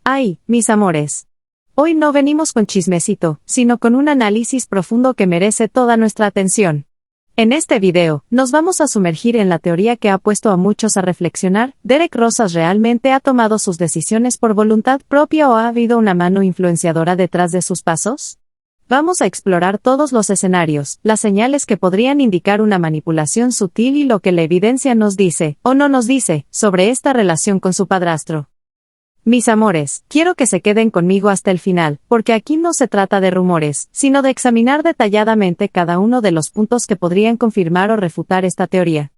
Ay, mis amores. Hoy no venimos con chismecito, sino con un análisis profundo que merece toda nuestra atención. En este video, nos vamos a sumergir en la teoría que ha puesto a muchos a reflexionar: ¿Derek Rosas realmente ha tomado sus decisiones por voluntad propia o ha habido una mano influenciadora detrás de sus pasos? Vamos a explorar todos los escenarios, las señales que podrían indicar una manipulación sutil y lo que la evidencia nos dice, o no nos dice, sobre esta relación con su padrastro. Mis amores, quiero que se queden conmigo hasta el final, porque aquí no se trata de rumores, sino de examinar detalladamente cada uno de los puntos que podrían confirmar o refutar esta teoría.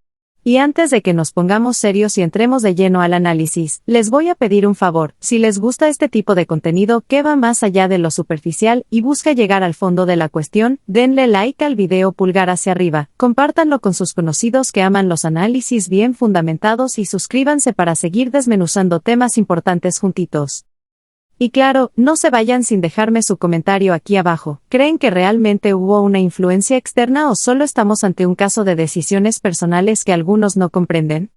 Y antes de que nos pongamos serios y entremos de lleno al análisis, les voy a pedir un favor: si les gusta este tipo de contenido que va más allá de lo superficial y busca llegar al fondo de la cuestión, denle like al video, pulgar hacia arriba, compártanlo con sus conocidos que aman los análisis bien fundamentados y suscríbanse para seguir desmenuzando temas importantes juntitos. Y claro, no se vayan sin dejarme su comentario aquí abajo. ¿Creen que realmente hubo una influencia externa o solo estamos ante un caso de decisiones personales que algunos no comprenden?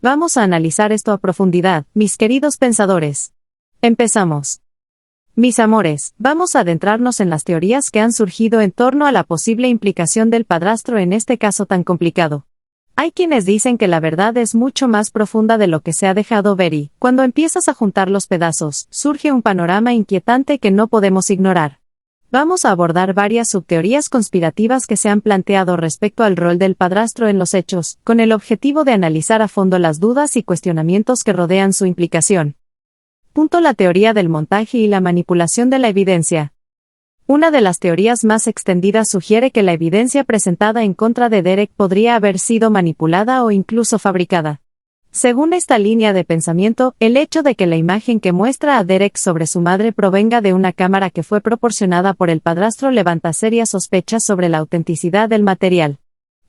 Vamos a analizar esto a profundidad, mis queridos pensadores. Empezamos. Mis amores, vamos a adentrarnos en las teorías que han surgido en torno a la posible implicación del padrastro en este caso tan complicado. Hay quienes dicen que la verdad es mucho más profunda de lo que se ha dejado ver y, cuando empiezas a juntar los pedazos, surge un panorama inquietante que no podemos ignorar. Vamos a abordar varias subteorías conspirativas que se han planteado respecto al rol del padrastro en los hechos, con el objetivo de analizar a fondo las dudas y cuestionamientos que rodean su implicación. La teoría del montaje y la manipulación de la evidencia. Una de las teorías más extendidas sugiere que la evidencia presentada en contra de Derek podría haber sido manipulada o incluso fabricada. Según esta línea de pensamiento, el hecho de que la imagen que muestra a Derek sobre su madre provenga de una cámara que fue proporcionada por el padrastro levanta serias sospechas sobre la autenticidad del material.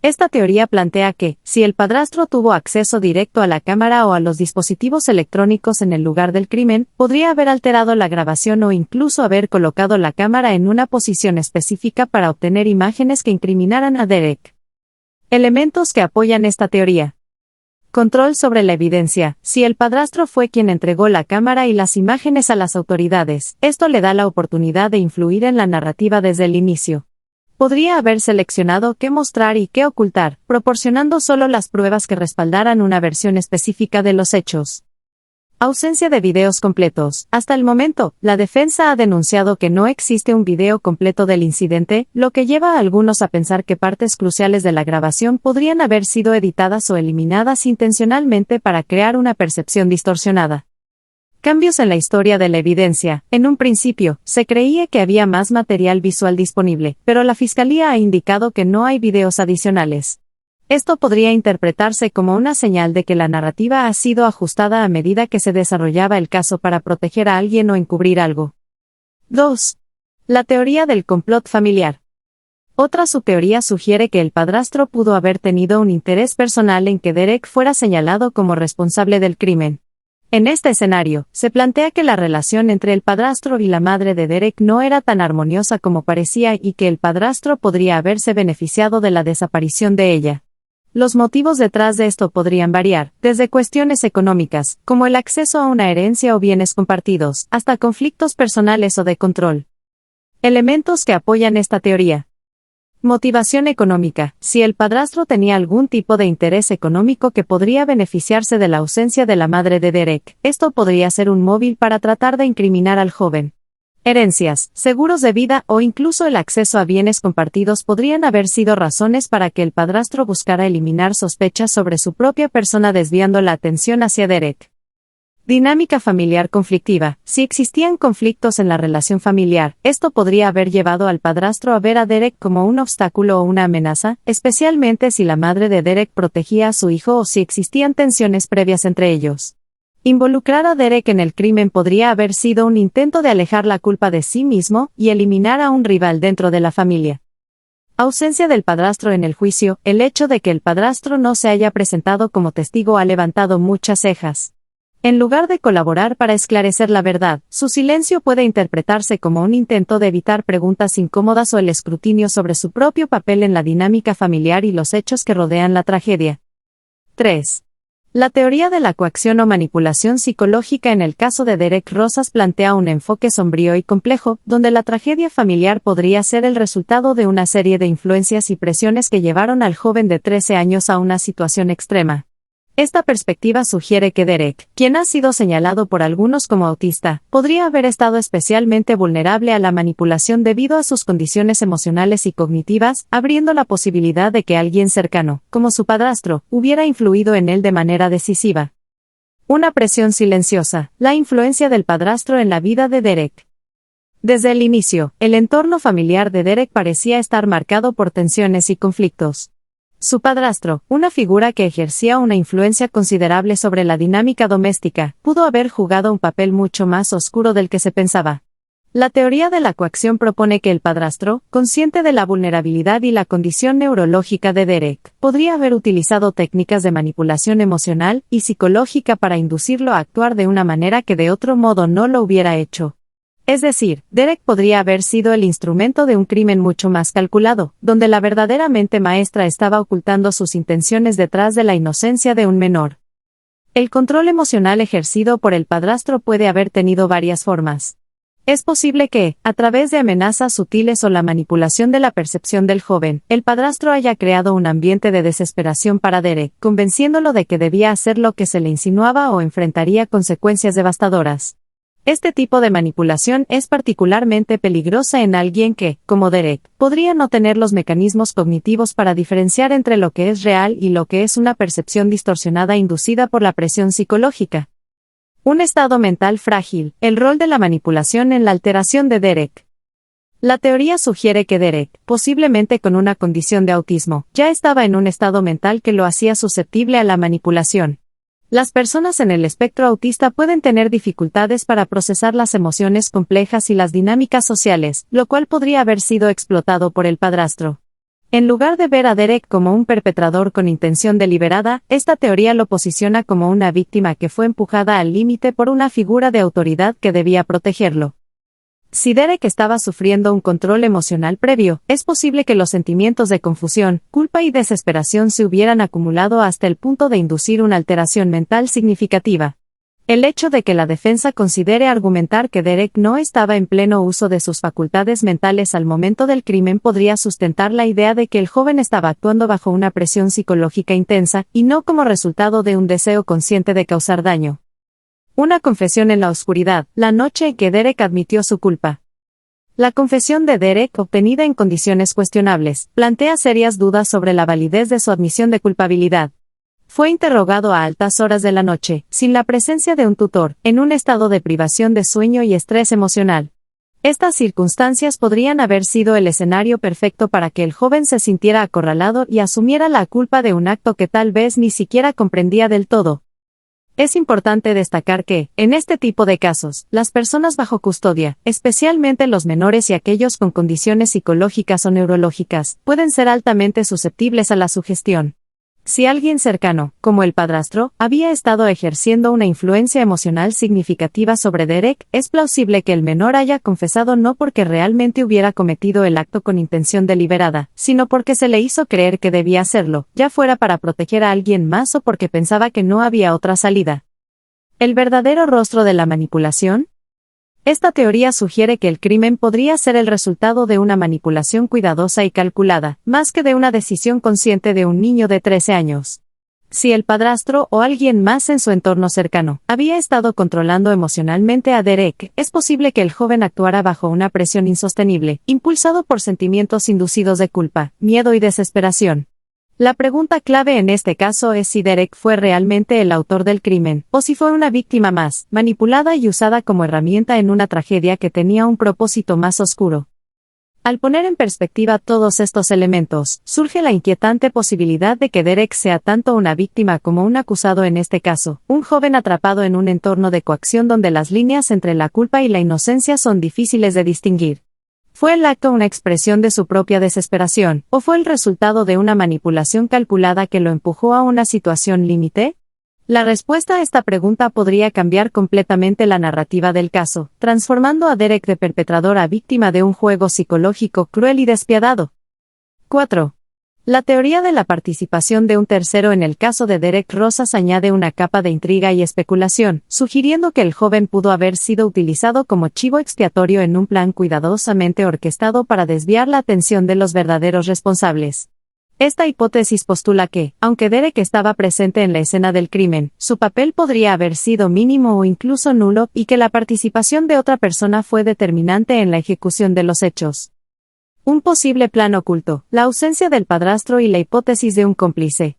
Esta teoría plantea que, si el padrastro tuvo acceso directo a la cámara o a los dispositivos electrónicos en el lugar del crimen, podría haber alterado la grabación o incluso haber colocado la cámara en una posición específica para obtener imágenes que incriminaran a Derek. Elementos que apoyan esta teoría. Control sobre la evidencia. Si el padrastro fue quien entregó la cámara y las imágenes a las autoridades, esto le da la oportunidad de influir en la narrativa desde el inicio. Podría haber seleccionado qué mostrar y qué ocultar, proporcionando solo las pruebas que respaldaran una versión específica de los hechos. Ausencia de videos completos. Hasta el momento, la defensa ha denunciado que no existe un video completo del incidente, lo que lleva a algunos a pensar que partes cruciales de la grabación podrían haber sido editadas o eliminadas intencionalmente para crear una percepción distorsionada. Cambios en la historia de la evidencia. En un principio, se creía que había más material visual disponible, pero la Fiscalía ha indicado que no hay videos adicionales. Esto podría interpretarse como una señal de que la narrativa ha sido ajustada a medida que se desarrollaba el caso para proteger a alguien o encubrir algo. 2. La teoría del complot familiar. Otra subteoría sugiere que el padrastro pudo haber tenido un interés personal en que Derek fuera señalado como responsable del crimen. En este escenario, se plantea que la relación entre el padrastro y la madre de Derek no era tan armoniosa como parecía y que el padrastro podría haberse beneficiado de la desaparición de ella. Los motivos detrás de esto podrían variar, desde cuestiones económicas, como el acceso a una herencia o bienes compartidos, hasta conflictos personales o de control. Elementos que apoyan esta teoría. Motivación económica. Si el padrastro tenía algún tipo de interés económico que podría beneficiarse de la ausencia de la madre de Derek, esto podría ser un móvil para tratar de incriminar al joven. Herencias, seguros de vida o incluso el acceso a bienes compartidos podrían haber sido razones para que el padrastro buscara eliminar sospechas sobre su propia persona, desviando la atención hacia Derek. Dinámica familiar conflictiva. Si existían conflictos en la relación familiar, esto podría haber llevado al padrastro a ver a Derek como un obstáculo o una amenaza, especialmente si la madre de Derek protegía a su hijo o si existían tensiones previas entre ellos. Involucrar a Derek en el crimen podría haber sido un intento de alejar la culpa de sí mismo y eliminar a un rival dentro de la familia. Ausencia del padrastro en el juicio. El hecho de que el padrastro no se haya presentado como testigo ha levantado muchas cejas. En lugar de colaborar para esclarecer la verdad, su silencio puede interpretarse como un intento de evitar preguntas incómodas o el escrutinio sobre su propio papel en la dinámica familiar y los hechos que rodean la tragedia. 3. La teoría de la coacción o manipulación psicológica en el caso de Derek Rosas plantea un enfoque sombrío y complejo, donde la tragedia familiar podría ser el resultado de una serie de influencias y presiones que llevaron al joven de 13 años a una situación extrema. Esta perspectiva sugiere que Derek, quien ha sido señalado por algunos como autista, podría haber estado especialmente vulnerable a la manipulación debido a sus condiciones emocionales y cognitivas, abriendo la posibilidad de que alguien cercano, como su padrastro, hubiera influido en él de manera decisiva. Una presión silenciosa, la influencia del padrastro en la vida de Derek. Desde el inicio, el entorno familiar de Derek parecía estar marcado por tensiones y conflictos. Su padrastro, una figura que ejercía una influencia considerable sobre la dinámica doméstica, pudo haber jugado un papel mucho más oscuro del que se pensaba. La teoría de la coacción propone que el padrastro, consciente de la vulnerabilidad y la condición neurológica de Derek, podría haber utilizado técnicas de manipulación emocional y psicológica para inducirlo a actuar de una manera que de otro modo no lo hubiera hecho. Es decir, Derek podría haber sido el instrumento de un crimen mucho más calculado, donde la verdadera mente maestra estaba ocultando sus intenciones detrás de la inocencia de un menor. El control emocional ejercido por el padrastro puede haber tenido varias formas. Es posible que, a través de amenazas sutiles o la manipulación de la percepción del joven, el padrastro haya creado un ambiente de desesperación para Derek, convenciéndolo de que debía hacer lo que se le insinuaba o enfrentaría consecuencias devastadoras. Este tipo de manipulación es particularmente peligrosa en alguien que, como Derek, podría no tener los mecanismos cognitivos para diferenciar entre lo que es real y lo que es una percepción distorsionada inducida por la presión psicológica. Un estado mental frágil, el rol de la manipulación en la alteración de Derek. La teoría sugiere que Derek, posiblemente con una condición de autismo, ya estaba en un estado mental que lo hacía susceptible a la manipulación. Las personas en el espectro autista pueden tener dificultades para procesar las emociones complejas y las dinámicas sociales, lo cual podría haber sido explotado por el padrastro. En lugar de ver a Derek como un perpetrador con intención deliberada, esta teoría lo posiciona como una víctima que fue empujada al límite por una figura de autoridad que debía protegerlo. Si Derek estaba sufriendo un control emocional previo, es posible que los sentimientos de confusión, culpa y desesperación se hubieran acumulado hasta el punto de inducir una alteración mental significativa. El hecho de que la defensa considere argumentar que Derek no estaba en pleno uso de sus facultades mentales al momento del crimen podría sustentar la idea de que el joven estaba actuando bajo una presión psicológica intensa, y no como resultado de un deseo consciente de causar daño. Una confesión en la oscuridad, la noche en que Derek admitió su culpa. La confesión de Derek, obtenida en condiciones cuestionables, plantea serias dudas sobre la validez de su admisión de culpabilidad. Fue interrogado a altas horas de la noche, sin la presencia de un tutor, en un estado de privación de sueño y estrés emocional. Estas circunstancias podrían haber sido el escenario perfecto para que el joven se sintiera acorralado y asumiera la culpa de un acto que tal vez ni siquiera comprendía del todo. Es importante destacar que, en este tipo de casos, las personas bajo custodia, especialmente los menores y aquellos con condiciones psicológicas o neurológicas, pueden ser altamente susceptibles a la sugestión. Si alguien cercano, como el padrastro, había estado ejerciendo una influencia emocional significativa sobre Derek, es plausible que el menor haya confesado no porque realmente hubiera cometido el acto con intención deliberada, sino porque se le hizo creer que debía hacerlo, ya fuera para proteger a alguien más o porque pensaba que no había otra salida. ¿El verdadero rostro de la manipulación? Esta teoría sugiere que el crimen podría ser el resultado de una manipulación cuidadosa y calculada, más que de una decisión consciente de un niño de 13 años. Si el padrastro o alguien más en su entorno cercano había estado controlando emocionalmente a Derek, es posible que el joven actuara bajo una presión insostenible, impulsado por sentimientos inducidos de culpa, miedo y desesperación. La pregunta clave en este caso es si Derek fue realmente el autor del crimen, o si fue una víctima más, manipulada y usada como herramienta en una tragedia que tenía un propósito más oscuro. Al poner en perspectiva todos estos elementos, surge la inquietante posibilidad de que Derek sea tanto una víctima como un acusado en este caso, un joven atrapado en un entorno de coacción donde las líneas entre la culpa y la inocencia son difíciles de distinguir. ¿Fue el acto una expresión de su propia desesperación, o fue el resultado de una manipulación calculada que lo empujó a una situación límite? La respuesta a esta pregunta podría cambiar completamente la narrativa del caso, transformando a Derek de perpetrador a víctima de un juego psicológico cruel y despiadado. 4. La teoría de la participación de un tercero en el caso de Derek Rosas añade una capa de intriga y especulación, sugiriendo que el joven pudo haber sido utilizado como chivo expiatorio en un plan cuidadosamente orquestado para desviar la atención de los verdaderos responsables. Esta hipótesis postula que, aunque Derek estaba presente en la escena del crimen, su papel podría haber sido mínimo o incluso nulo y que la participación de otra persona fue determinante en la ejecución de los hechos. Un posible plan oculto, la ausencia del padrastro y la hipótesis de un cómplice.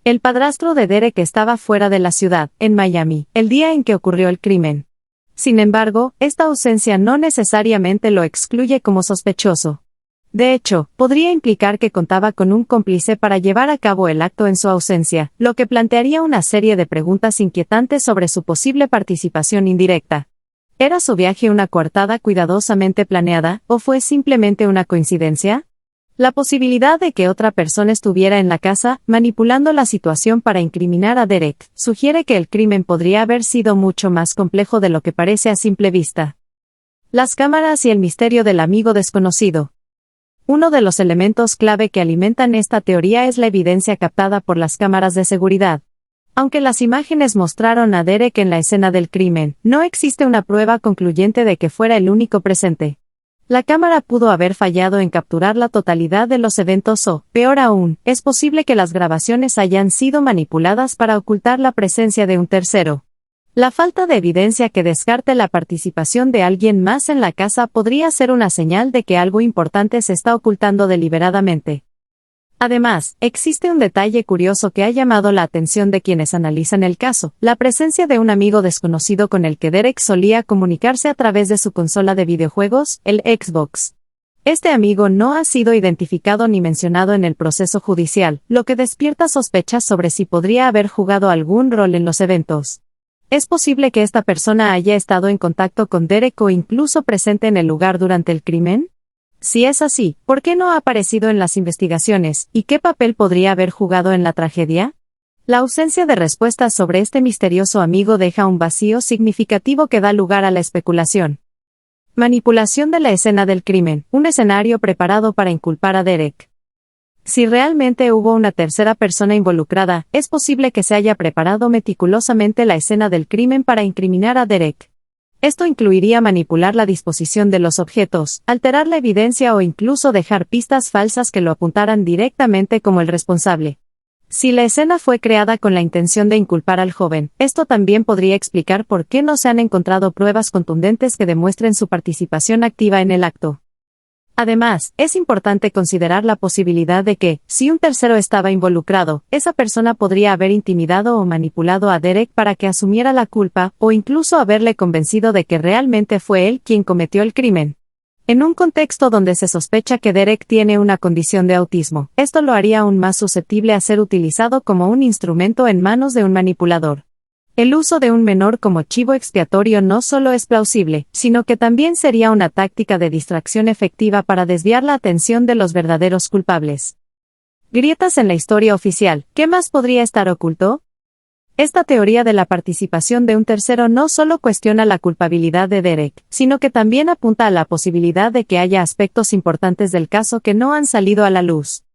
El padrastro de Derek estaba fuera de la ciudad, en Miami, el día en que ocurrió el crimen. Sin embargo, esta ausencia no necesariamente lo excluye como sospechoso. De hecho, podría implicar que contaba con un cómplice para llevar a cabo el acto en su ausencia, lo que plantearía una serie de preguntas inquietantes sobre su posible participación indirecta. ¿Era su viaje una coartada cuidadosamente planeada, o fue simplemente una coincidencia? La posibilidad de que otra persona estuviera en la casa, manipulando la situación para incriminar a Derek, sugiere que el crimen podría haber sido mucho más complejo de lo que parece a simple vista. Las cámaras y el misterio del amigo desconocido. Uno de los elementos clave que alimentan esta teoría es la evidencia captada por las cámaras de seguridad. Aunque las imágenes mostraron a Derek en la escena del crimen, no existe una prueba concluyente de que fuera el único presente. La cámara pudo haber fallado en capturar la totalidad de los eventos o, peor aún, es posible que las grabaciones hayan sido manipuladas para ocultar la presencia de un tercero. La falta de evidencia que descarte la participación de alguien más en la casa podría ser una señal de que algo importante se está ocultando deliberadamente. Además, existe un detalle curioso que ha llamado la atención de quienes analizan el caso, la presencia de un amigo desconocido con el que Derek solía comunicarse a través de su consola de videojuegos, el Xbox. Este amigo no ha sido identificado ni mencionado en el proceso judicial, lo que despierta sospechas sobre si podría haber jugado algún rol en los eventos. ¿Es posible que esta persona haya estado en contacto con Derek o incluso presente en el lugar durante el crimen? Si es así, ¿por qué no ha aparecido en las investigaciones, y qué papel podría haber jugado en la tragedia? La ausencia de respuestas sobre este misterioso amigo deja un vacío significativo que da lugar a la especulación. Manipulación de la escena del crimen, un escenario preparado para inculpar a Derek. Si realmente hubo una tercera persona involucrada, es posible que se haya preparado meticulosamente la escena del crimen para incriminar a Derek. Esto incluiría manipular la disposición de los objetos, alterar la evidencia o incluso dejar pistas falsas que lo apuntaran directamente como el responsable. Si la escena fue creada con la intención de inculpar al joven, esto también podría explicar por qué no se han encontrado pruebas contundentes que demuestren su participación activa en el acto. Además, es importante considerar la posibilidad de que, si un tercero estaba involucrado, esa persona podría haber intimidado o manipulado a Derek para que asumiera la culpa, o incluso haberle convencido de que realmente fue él quien cometió el crimen. En un contexto donde se sospecha que Derek tiene una condición de autismo, esto lo haría aún más susceptible a ser utilizado como un instrumento en manos de un manipulador. El uso de un menor como chivo expiatorio no solo es plausible, sino que también sería una táctica de distracción efectiva para desviar la atención de los verdaderos culpables. Grietas en la historia oficial. ¿Qué más podría estar oculto? Esta teoría de la participación de un tercero no solo cuestiona la culpabilidad de Derek, sino que también apunta a la posibilidad de que haya aspectos importantes del caso que no han salido a la luz.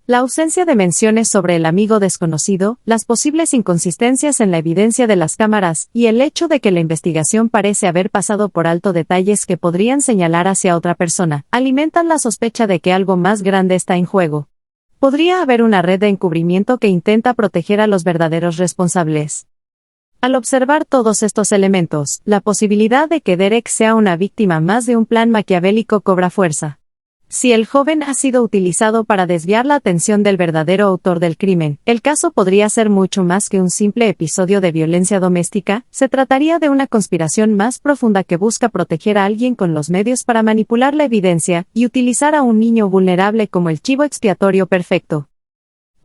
La ausencia de menciones sobre el amigo desconocido, las posibles inconsistencias en la evidencia de las cámaras, y el hecho de que la investigación parece haber pasado por alto detalles que podrían señalar hacia otra persona, alimentan la sospecha de que algo más grande está en juego. Podría haber una red de encubrimiento que intenta proteger a los verdaderos responsables. Al observar todos estos elementos, la posibilidad de que Derek sea una víctima más de un plan maquiavélico cobra fuerza. Si el joven ha sido utilizado para desviar la atención del verdadero autor del crimen, el caso podría ser mucho más que un simple episodio de violencia doméstica, se trataría de una conspiración más profunda que busca proteger a alguien con los medios para manipular la evidencia, y utilizar a un niño vulnerable como el chivo expiatorio perfecto.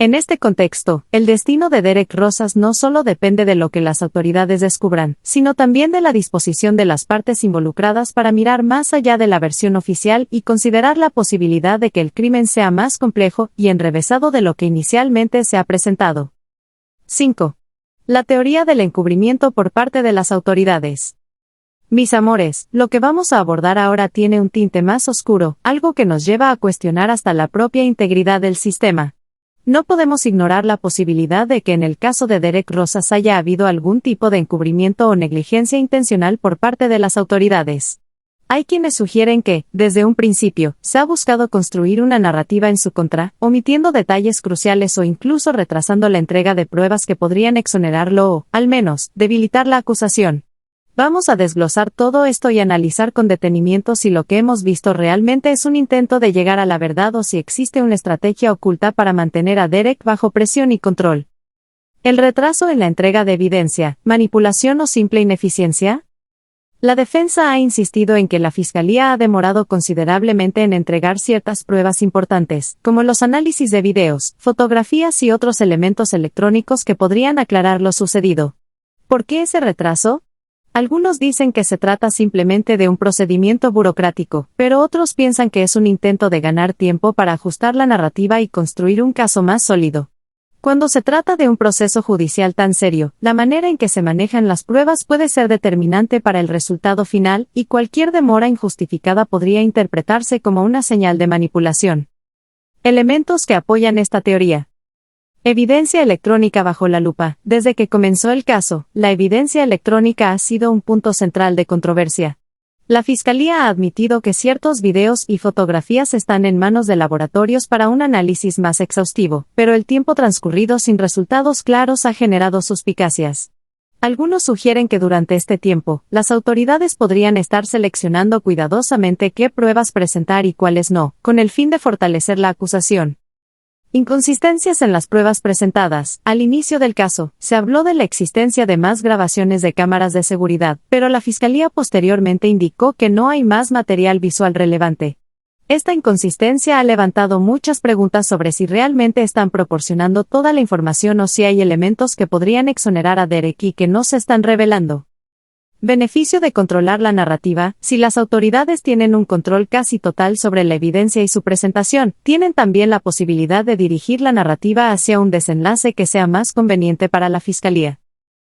En este contexto, el destino de Derek Rosas no solo depende de lo que las autoridades descubran, sino también de la disposición de las partes involucradas para mirar más allá de la versión oficial y considerar la posibilidad de que el crimen sea más complejo y enrevesado de lo que inicialmente se ha presentado. 5. La teoría del encubrimiento por parte de las autoridades. Mis amores, lo que vamos a abordar ahora tiene un tinte más oscuro, algo que nos lleva a cuestionar hasta la propia integridad del sistema. No podemos ignorar la posibilidad de que en el caso de Derek Rosas haya habido algún tipo de encubrimiento o negligencia intencional por parte de las autoridades. Hay quienes sugieren que, desde un principio, se ha buscado construir una narrativa en su contra, omitiendo detalles cruciales o incluso retrasando la entrega de pruebas que podrían exonerarlo o, al menos, debilitar la acusación. Vamos a desglosar todo esto y analizar con detenimiento si lo que hemos visto realmente es un intento de llegar a la verdad o si existe una estrategia oculta para mantener a Derek bajo presión y control. ¿El retraso en la entrega de evidencia, manipulación o simple ineficiencia? La defensa ha insistido en que la Fiscalía ha demorado considerablemente en entregar ciertas pruebas importantes, como los análisis de videos, fotografías y otros elementos electrónicos que podrían aclarar lo sucedido. ¿Por qué ese retraso? Algunos dicen que se trata simplemente de un procedimiento burocrático, pero otros piensan que es un intento de ganar tiempo para ajustar la narrativa y construir un caso más sólido. Cuando se trata de un proceso judicial tan serio, la manera en que se manejan las pruebas puede ser determinante para el resultado final, y cualquier demora injustificada podría interpretarse como una señal de manipulación. Elementos que apoyan esta teoría. Evidencia electrónica bajo la lupa. Desde que comenzó el caso, la evidencia electrónica ha sido un punto central de controversia. La Fiscalía ha admitido que ciertos videos y fotografías están en manos de laboratorios para un análisis más exhaustivo, pero el tiempo transcurrido sin resultados claros ha generado suspicacias. Algunos sugieren que durante este tiempo, las autoridades podrían estar seleccionando cuidadosamente qué pruebas presentar y cuáles no, con el fin de fortalecer la acusación. Inconsistencias en las pruebas presentadas. Al inicio del caso, se habló de la existencia de más grabaciones de cámaras de seguridad, pero la Fiscalía posteriormente indicó que no hay más material visual relevante. Esta inconsistencia ha levantado muchas preguntas sobre si realmente están proporcionando toda la información o si hay elementos que podrían exonerar a Derek y que no se están revelando. Beneficio de controlar la narrativa. Si las autoridades tienen un control casi total sobre la evidencia y su presentación, tienen también la posibilidad de dirigir la narrativa hacia un desenlace que sea más conveniente para la Fiscalía.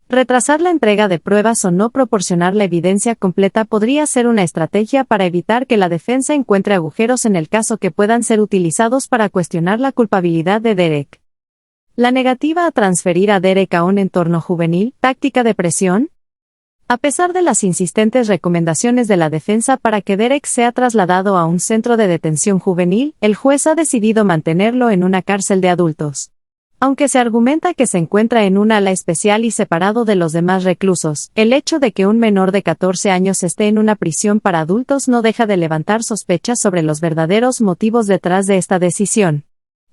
Retrasar la entrega de pruebas o no proporcionar la evidencia completa podría ser una estrategia para evitar que la defensa encuentre agujeros en el caso que puedan ser utilizados para cuestionar la culpabilidad de Derek. La negativa a transferir a Derek a un entorno juvenil. ¿Táctica de presión? A pesar de las insistentes recomendaciones de la defensa para que Derek sea trasladado a un centro de detención juvenil, el juez ha decidido mantenerlo en una cárcel de adultos. Aunque se argumenta que se encuentra en un ala especial y separado de los demás reclusos, el hecho de que un menor de 14 años esté en una prisión para adultos no deja de levantar sospechas sobre los verdaderos motivos detrás de esta decisión.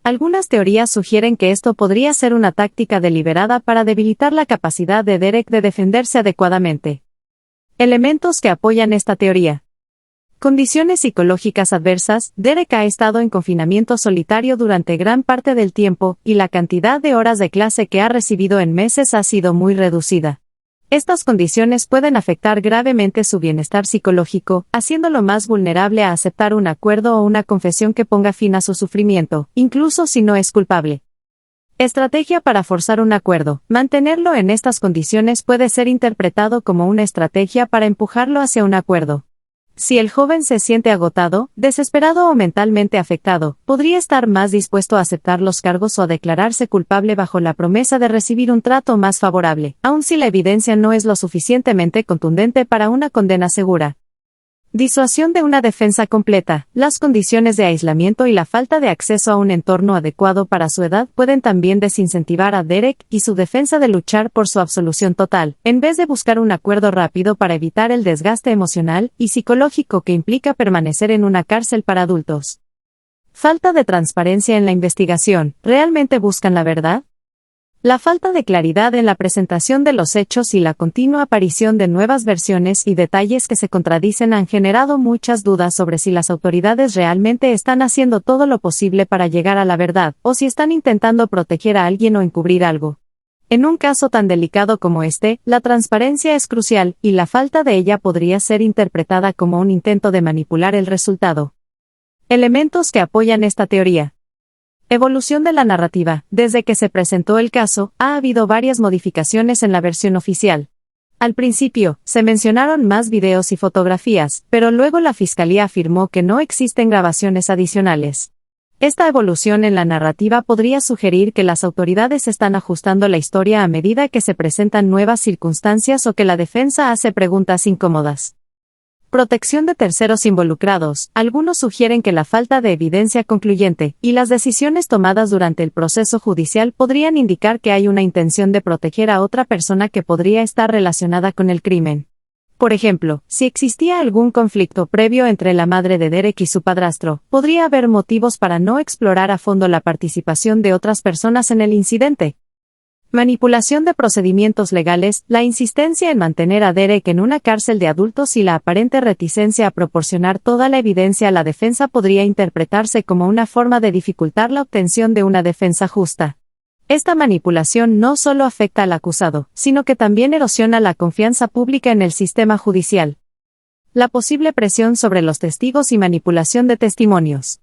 Algunas teorías sugieren que esto podría ser una táctica deliberada para debilitar la capacidad de Derek de defenderse adecuadamente. Elementos que apoyan esta teoría. Condiciones psicológicas adversas. Derek ha estado en confinamiento solitario durante gran parte del tiempo, y la cantidad de horas de clase que ha recibido en meses ha sido muy reducida. Estas condiciones pueden afectar gravemente su bienestar psicológico, haciéndolo más vulnerable a aceptar un acuerdo o una confesión que ponga fin a su sufrimiento, incluso si no es culpable. Estrategia para forzar un acuerdo. Mantenerlo en estas condiciones puede ser interpretado como una estrategia para empujarlo hacia un acuerdo. Si el joven se siente agotado, desesperado o mentalmente afectado, podría estar más dispuesto a aceptar los cargos o a declararse culpable bajo la promesa de recibir un trato más favorable, aun si la evidencia no es lo suficientemente contundente para una condena segura. Disuasión de una defensa completa. Las condiciones de aislamiento y la falta de acceso a un entorno adecuado para su edad pueden también desincentivar a Derek y su defensa de luchar por su absolución total, en vez de buscar un acuerdo rápido para evitar el desgaste emocional y psicológico que implica permanecer en una cárcel para adultos. Falta de transparencia en la investigación. ¿Realmente buscan la verdad? La falta de claridad en la presentación de los hechos y la continua aparición de nuevas versiones y detalles que se contradicen han generado muchas dudas sobre si las autoridades realmente están haciendo todo lo posible para llegar a la verdad, o si están intentando proteger a alguien o encubrir algo. En un caso tan delicado como este, la transparencia es crucial, y la falta de ella podría ser interpretada como un intento de manipular el resultado. Elementos que apoyan esta teoría. Evolución de la narrativa. Desde que se presentó el caso, ha habido varias modificaciones en la versión oficial. Al principio, se mencionaron más videos y fotografías, pero luego la fiscalía afirmó que no existen grabaciones adicionales. Esta evolución en la narrativa podría sugerir que las autoridades están ajustando la historia a medida que se presentan nuevas circunstancias o que la defensa hace preguntas incómodas. Protección de terceros involucrados. Algunos sugieren que la falta de evidencia concluyente y las decisiones tomadas durante el proceso judicial podrían indicar que hay una intención de proteger a otra persona que podría estar relacionada con el crimen. Por ejemplo, si existía algún conflicto previo entre la madre de Derek y su padrastro, podría haber motivos para no explorar a fondo la participación de otras personas en el incidente. Manipulación de procedimientos legales. La insistencia en mantener a Derek en una cárcel de adultos y la aparente reticencia a proporcionar toda la evidencia a la defensa podría interpretarse como una forma de dificultar la obtención de una defensa justa. Esta manipulación no solo afecta al acusado, sino que también erosiona la confianza pública en el sistema judicial. La posible presión sobre los testigos y manipulación de testimonios.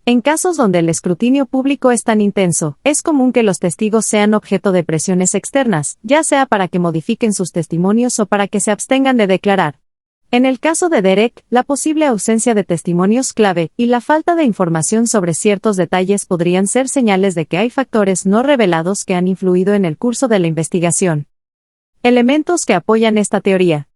En casos donde el escrutinio público es tan intenso, es común que los testigos sean objeto de presiones externas, ya sea para que modifiquen sus testimonios o para que se abstengan de declarar. En el caso de Derek, la posible ausencia de testimonios clave y la falta de información sobre ciertos detalles podrían ser señales de que hay factores no revelados que han influido en el curso de la investigación. Elementos que apoyan esta teoría.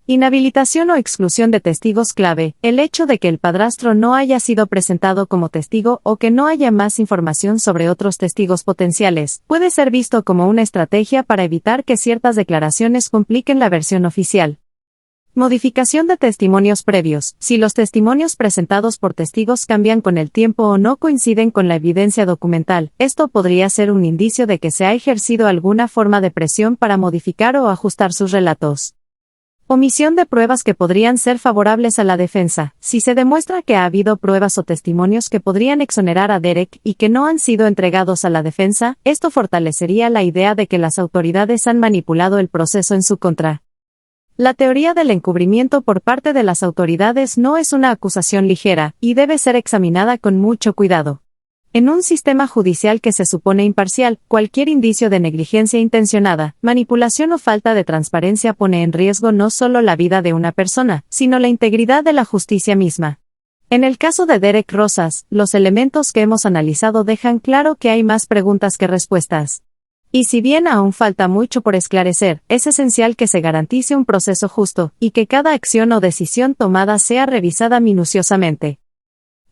Inhabilitación o exclusión de testigos clave. El hecho de que el padrastro no haya sido presentado como testigo o que no haya más información sobre otros testigos potenciales, puede ser visto como una estrategia para evitar que ciertas declaraciones compliquen la versión oficial. Modificación de testimonios previos. Si los testimonios presentados por testigos cambian con el tiempo o no coinciden con la evidencia documental, esto podría ser un indicio de que se ha ejercido alguna forma de presión para modificar o ajustar sus relatos. Omisión de pruebas que podrían ser favorables a la defensa. Si se demuestra que ha habido pruebas o testimonios que podrían exonerar a Derek y que no han sido entregados a la defensa, esto fortalecería la idea de que las autoridades han manipulado el proceso en su contra. La teoría del encubrimiento por parte de las autoridades no es una acusación ligera, y debe ser examinada con mucho cuidado. En un sistema judicial que se supone imparcial, cualquier indicio de negligencia intencionada, manipulación o falta de transparencia pone en riesgo no solo la vida de una persona, sino la integridad de la justicia misma. En el caso de Derek Rosas, los elementos que hemos analizado dejan claro que hay más preguntas que respuestas. Y si bien aún falta mucho por esclarecer, es esencial que se garantice un proceso justo, y que cada acción o decisión tomada sea revisada minuciosamente.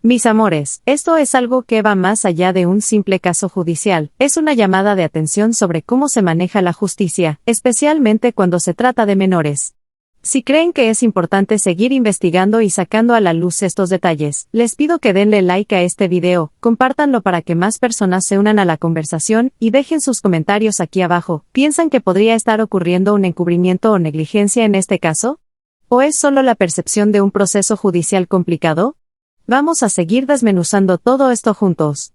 Mis amores, esto es algo que va más allá de un simple caso judicial, es una llamada de atención sobre cómo se maneja la justicia, especialmente cuando se trata de menores. Si creen que es importante seguir investigando y sacando a la luz estos detalles, les pido que denle like a este video, compártanlo para que más personas se unan a la conversación, y dejen sus comentarios aquí abajo. ¿Piensan que podría estar ocurriendo un encubrimiento o negligencia en este caso? ¿O es solo la percepción de un proceso judicial complicado? Vamos a seguir desmenuzando todo esto juntos.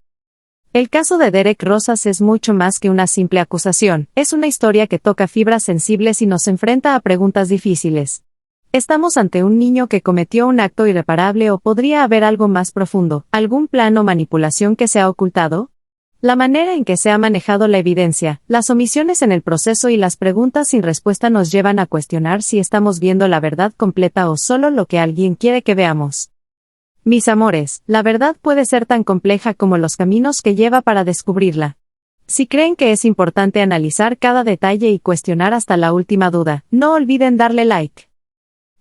El caso de Derek Rosas es mucho más que una simple acusación, es una historia que toca fibras sensibles y nos enfrenta a preguntas difíciles. ¿Estamos ante un niño que cometió un acto irreparable o podría haber algo más profundo, algún plan o manipulación que se ha ocultado? La manera en que se ha manejado la evidencia, las omisiones en el proceso y las preguntas sin respuesta nos llevan a cuestionar si estamos viendo la verdad completa o solo lo que alguien quiere que veamos. Mis amores, la verdad puede ser tan compleja como los caminos que lleva para descubrirla. Si creen que es importante analizar cada detalle y cuestionar hasta la última duda, no olviden darle like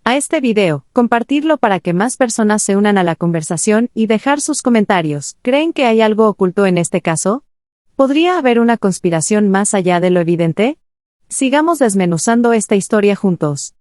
a este video, compartirlo para que más personas se unan a la conversación y dejar sus comentarios. ¿Creen que hay algo oculto en este caso? ¿Podría haber una conspiración más allá de lo evidente? Sigamos desmenuzando esta historia juntos.